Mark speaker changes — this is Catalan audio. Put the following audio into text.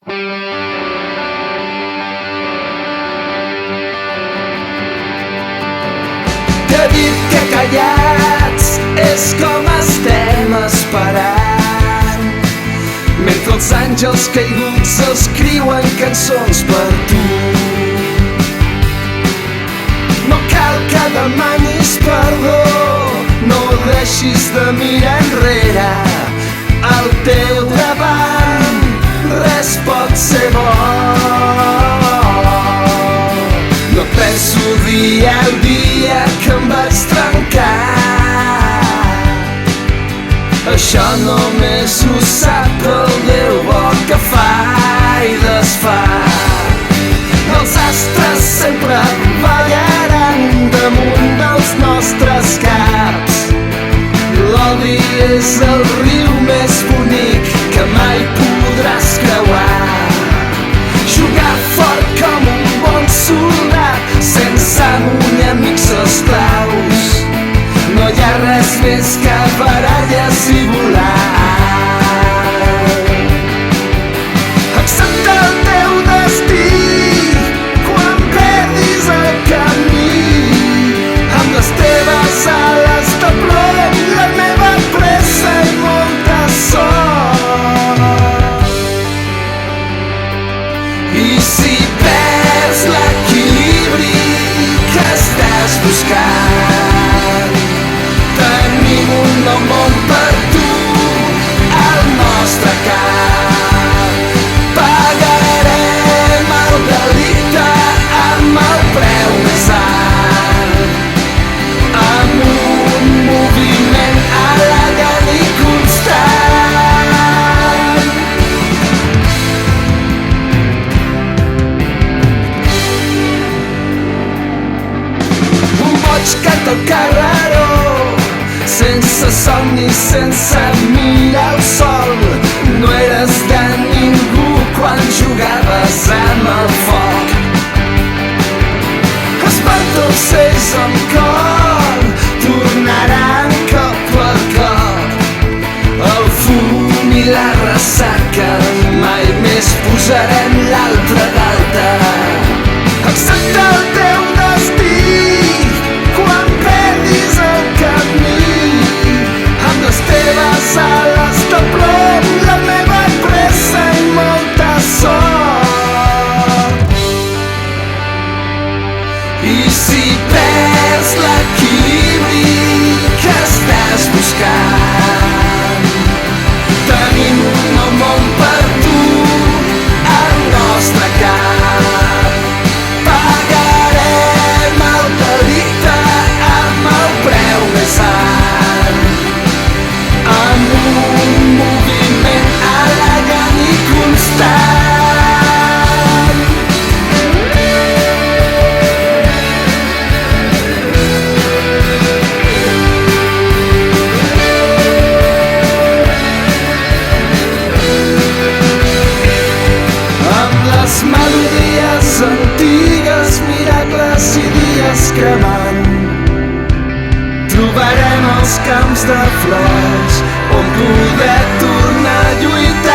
Speaker 1: T'he dit que callats és com estem esperant, mentre els àngels caiguts escriuen cançons per tu. No cal que demanis perdó, no deixis de mirar enrere. Al teu davant res pot ser bo. No penso dir el dia que em vaig trencar, això només ho sap el Déu bo que fa i desfà. Els astres sempre ballaran damunt dels nostres caps. L'odi és el riu més bonic que mai podràs creuar. Jugar fort com un bon soldat, sense amo ni amics esclaus. No hi ha res més que baralles i volar. Accepta el teu destí quan perdis el camí. Amb les teves ales de plom, la meva pressa i molta sort. I si perds l'equilibri que estàs buscant, tenim un nou món per tu al nostre cap. Pagarem el delicte amb el preu més alt, amb un moviment elegant i constant. Un boig canta al carreró, sense somnis, sense mirar el sol. No eres de ningú quan jugaves amb el foc. Espantocells amb cor tornaran cop a cop. El fum i la ressaca, mai més posarem l'altre d'alta. Accepta el teu destí quan perdis el camí. Amb les teves ales de plom, la meva pressa i molta sort. I si perds l'equilibri que estàs buscant, tenim un nou món per tu al nostre cap. Pagarem el delicte amb el preu més alt, amb un moviment elegant i constant. Amb les melodies antigues, miracles i dies cremant, trobarem els camps de flors on poder tornar a lluitar.